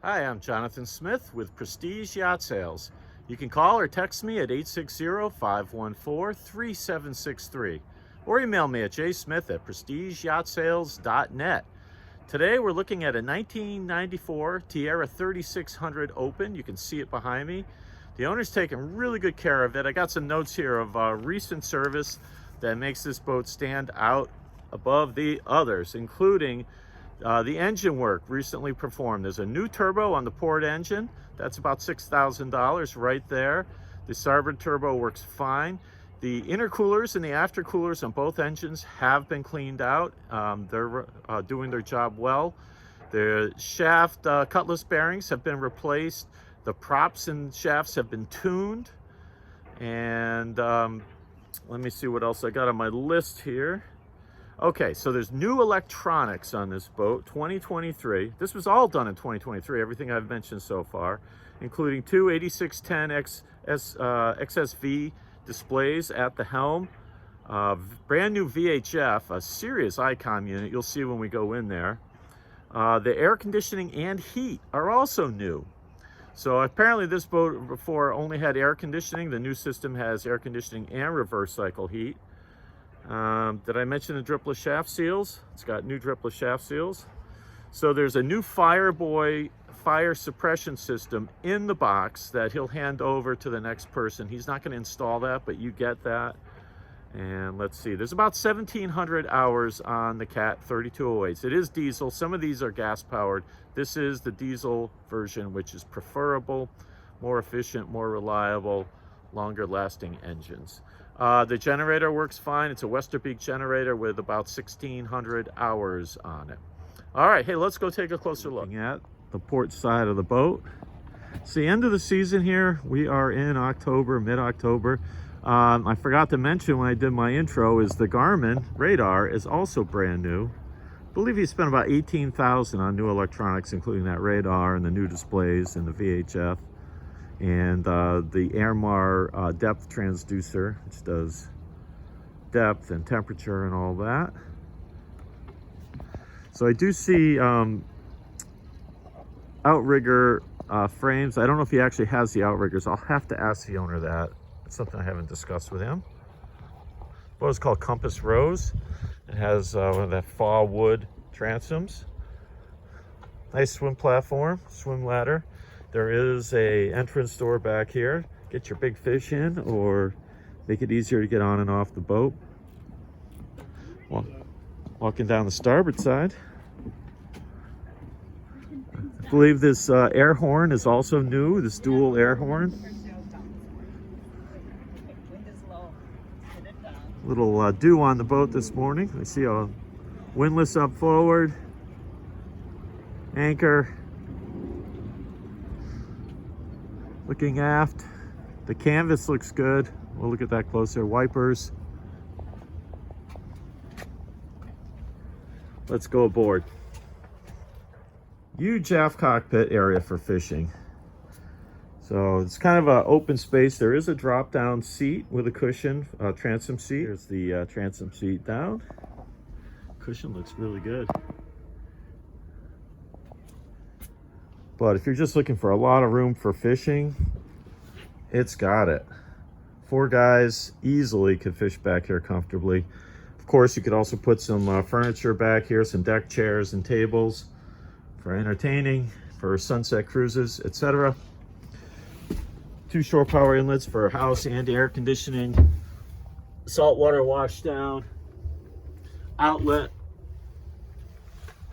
Hi, I'm Jonathan Smith with Prestige Yacht Sales. You can call or text me at 860-514-3763 or email me at jsmith@prestigeyahtsales.net. Today we're looking at a 1994 Tiara 3600 Open. You can see it behind me. The owner's taken really good care of it. I got some notes here of recent service that makes this boat stand out above the others, including the engine work recently performed. There's a new turbo on the port engine. That's about $6,000 right there. The starboard turbo works fine. The intercoolers and the aftercoolers on both engines have been cleaned out. They're doing their job well. The shaft cutlass bearings have been replaced. The props and shafts have been tuned. And let me see what else I got on my list here. Okay, so there's new electronics on this boat, 2023. This was all done in 2023, everything I've mentioned so far, including two 8610 XSV displays at the helm, brand new VHF, a serious ICOM unit, you'll see when we go in there. The air conditioning and heat are also new. So apparently this boat before only had air conditioning. The new system has air conditioning and reverse cycle heat. Did I mention the dripless shaft seals? It's got new dripless shaft seals. So there's a new Fireboy fire suppression system in the box that he'll hand over to the next person. He's not going to install that, but you get that. And let's see, there's about 1,700 hours on the Cat 3208s. It is diesel. Some of these are gas powered. This is the diesel version, which is preferable, more efficient, more reliable, longer lasting engines. The generator works fine. It's a Westerbeek generator with about 1,600 hours on it. All right, hey, let's go take a closer look. Looking at the port side of the boat. It's the end of the season here. We are in October, mid-October. I forgot to mention when I did my intro is the Garmin radar is also brand new. I believe he spent about $18,000 on new electronics, including that radar and the new displays and the VHF. And the Airmar depth transducer, which does depth and temperature and all that. So I do see outrigger frames. I don't know if he actually has the outriggers. I'll have to ask the owner that. It's something I haven't discussed with him. The boat is called Compass Rose. It has one of that fall wood transoms. Nice swim platform, swim ladder. There is a entrance door back here. Get your big fish in or make it easier to get on and off the boat. Walking down the starboard side. I believe this air horn is also new, this dual air horn. Little dew on the boat this morning. I see a windlass up forward, anchor. Looking aft, the canvas looks good. We'll look at that closer. Wipers. Let's go aboard. Huge aft cockpit area for fishing. So it's kind of an open space. There is a drop down seat with a cushion, transom seat. Here's the transom seat down. Cushion looks really good. But if you're just looking for a lot of room for fishing, it's got it. 4 guys easily could fish back here comfortably. Of course, you could also put some furniture back here, some deck chairs and tables for entertaining, for sunset cruises, etc. 2 shore power inlets for house and air conditioning. Saltwater wash down, outlet.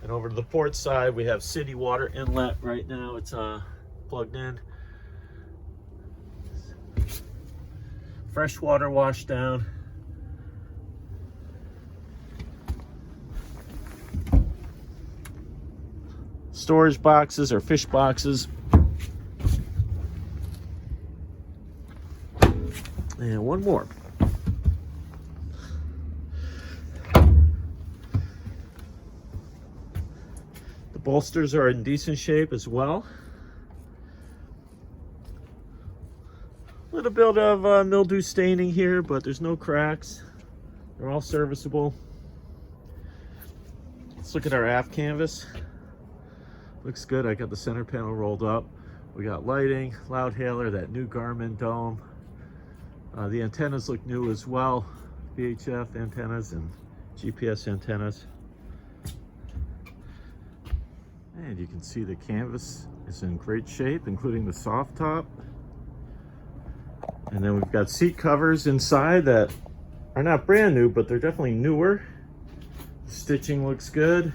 And over to the port side, we have city water inlet right now. It's plugged in. Freshwater wash down. Storage boxes or fish boxes. And one more. Bolsters are in decent shape as well. A little bit of mildew staining here, but there's no cracks. They're all serviceable. Let's look at our aft canvas. Looks good. I got the center panel rolled up. We got lighting, loud hailer, that new Garmin dome. The antennas look new as well. VHF antennas and GPS antennas. And you can see the canvas is in great shape, including the soft top. And then we've got seat covers inside that are not brand new, but they're definitely newer. The stitching looks good.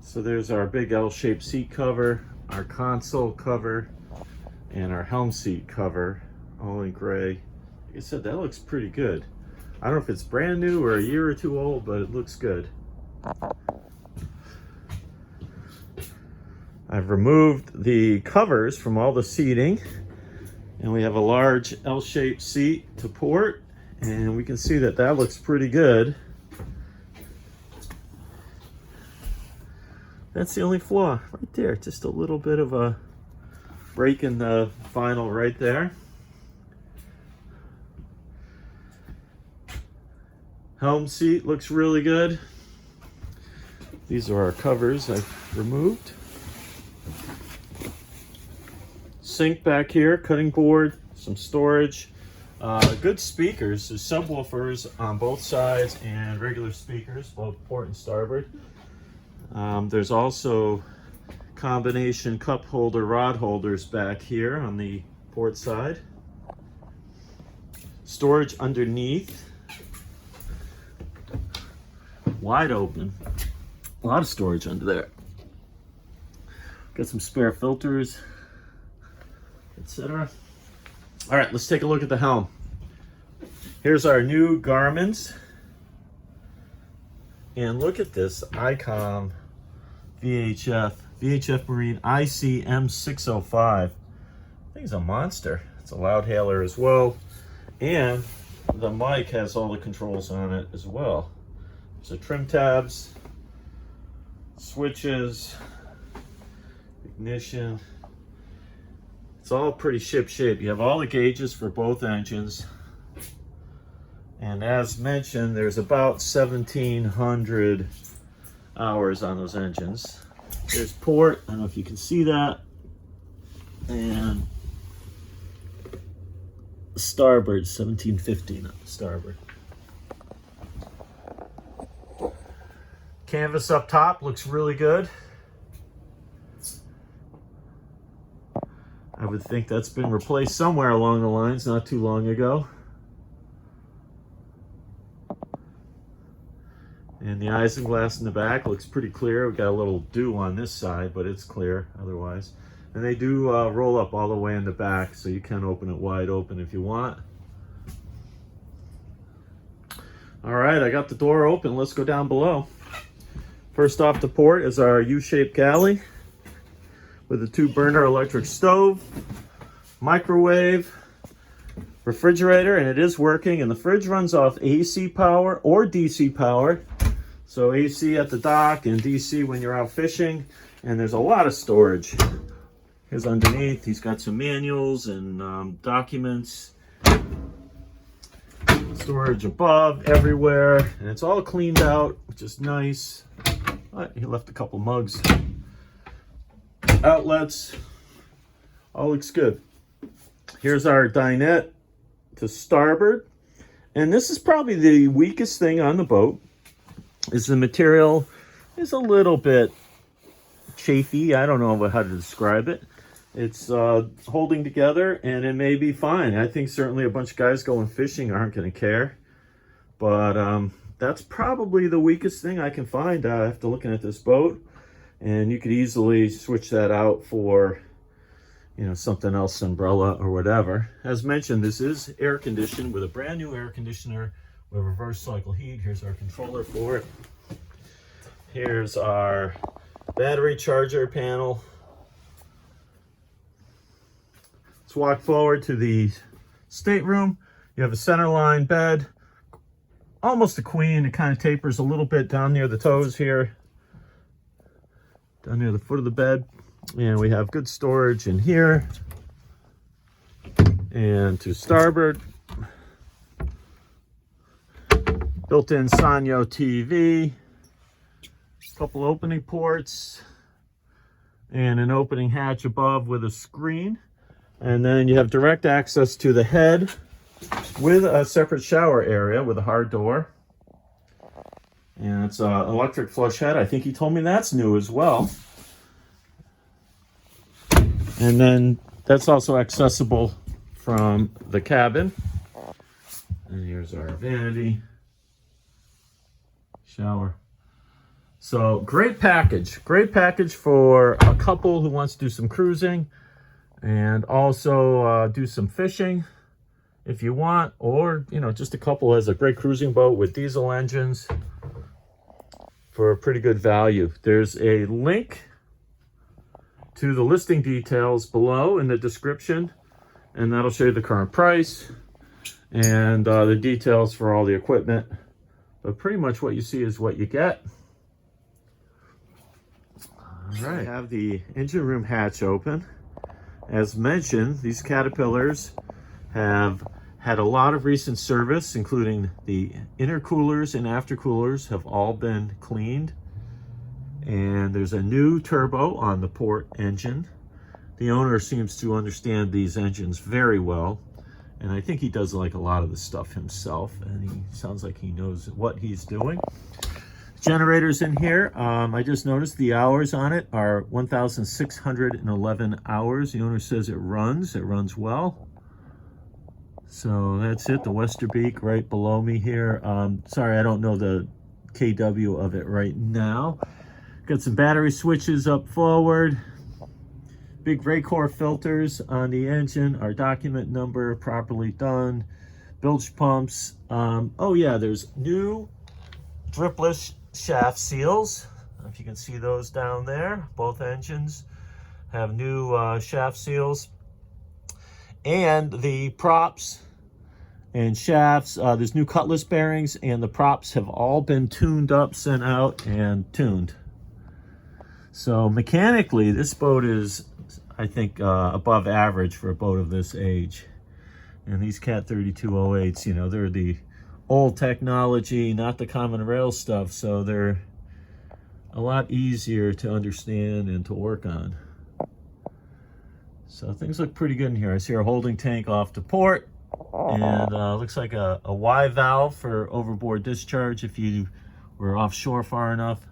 So there's our big L-shaped seat cover, our console cover, and our helm seat cover, all in gray. Like I said, that looks pretty good. I don't know if it's brand new or a year or two old, but it looks good. I've removed the covers from all the seating, and we have a large L-shaped seat to port, and we can see that that looks pretty good. That's the only flaw right there, just a little bit of a break in the vinyl right there. Helm seat looks really good. These are our covers I've removed. Sink back here, cutting board, some storage. Good speakers, there's subwoofers on both sides and regular speakers, both port and starboard. There's also combination cup holder, rod holders back here on the port side. Storage underneath. Wide open. A lot of storage under there. Got some spare filters, etc. All right, let's take a look at the helm. Here's our new Garmin's. And look at this ICOM VHF Marine ICM 605. I think it's a monster. It's a loud hailer as well. And the mic has all the controls on it as well. So trim tabs, switches, ignition. It's all pretty ship shape. You have all the gauges for both engines. And as mentioned, there's about 1,700 hours on those engines. There's port, I don't know if you can see that. And starboard, 1750, not starboard. Canvas up top looks really good. I would think that's been replaced somewhere along the lines not too long ago. And the isinglass in the back looks pretty clear. We've got a little dew on this side, but it's clear otherwise. And they do roll up all the way in the back, so you can open it wide open if you want. All right, I got the door open. Let's go down below. First off the port is our U-shaped galley with a 2-burner electric stove, microwave, refrigerator, and it is working. And the fridge runs off AC power or DC power. So AC at the dock and DC when you're out fishing. And there's a lot of storage. Here's underneath. He's got some manuals and documents. Storage above, everywhere. And it's all cleaned out, which is nice. He left a couple mugs. Outlets. All looks good. Here's our dinette to starboard. And this is probably the weakest thing on the boat. Is the material is a little bit chafy. I don't know how to describe it. It's holding together, and it may be fine. I think certainly a bunch of guys going fishing aren't going to care. But that's probably the weakest thing I can find after looking at this boat. And you could easily switch that out for, you know, something else, umbrella or whatever. As mentioned, this is air conditioned with a brand new air conditioner with reverse cycle heat. Here's our controller for it. Here's our battery charger panel. Let's walk forward to the stateroom. You have a centerline bed, almost a queen. It kind of tapers a little bit down near the toes here, down near the foot of the bed. And we have good storage in here. And to starboard, built-in Sanyo TV, couple opening ports, and an opening hatch above with a screen. And then you have direct access to the head with a separate shower area with a hard door. And it's an electric flush head. I think he told me that's new as well. And then that's also accessible from the cabin. And here's our vanity, shower. So great package for a couple who wants to do some cruising and also do some fishing if you want, or just a couple has a great cruising boat with diesel engines for a pretty good value. There's a link to the listing details below in the description, and that'll show you the current price and the details for all the equipment. But pretty much what you see is what you get. All right, I have the engine room hatch open. As mentioned, these Caterpillars have had a lot of recent service, including the intercoolers and aftercoolers have all been cleaned. And there's a new turbo on the port engine. The owner seems to understand these engines very well, and I think he does like a lot of the stuff himself, and he sounds like he knows what he's doing. Generators in here, I just noticed the hours on it are 1,611 hours. The owner says it runs well. So that's it, the Westerbeek right below me here. Sorry, I don't know the KW of it right now. Got some battery switches up forward. Big Raycor filters on the engine. Our document number properly done. Bilge pumps. Oh yeah, there's new dripless shaft seals. If you can see those down there. Both engines have new shaft seals. And the props and shafts, there's new cutlass bearings, and the props have all been tuned up, sent out, and tuned. So mechanically, this boat is, I think, above average for a boat of this age. And these Cat 3208s, they're the old technology, not the common rail stuff, so they're a lot easier to understand and to work on. So things look pretty good in here. I see our holding tank off to port, and looks like a Y valve for overboard discharge if you were offshore far enough.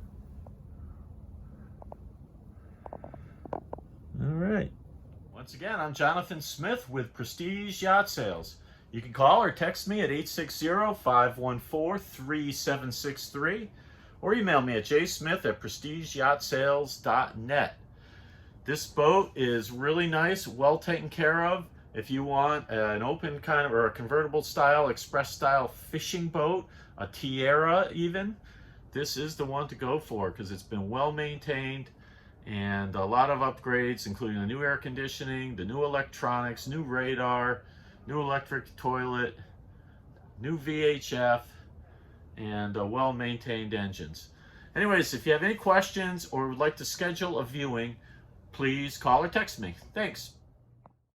All right. Once again, I'm Jonathan Smith with Prestige Yacht Sales. You can call or text me at 860-514-3763 or email me at jsmith@prestigeyaachtsales.net. This boat is really nice, well taken care of. If you want an open kind of, or a convertible style, express style fishing boat, a Tiara even, this is the one to go for because it's been well maintained and a lot of upgrades, including the new air conditioning, the new electronics, new radar, new electric toilet, new VHF, and well-maintained engines. Anyways, if you have any questions or would like to schedule a viewing, please call or text me. Thanks.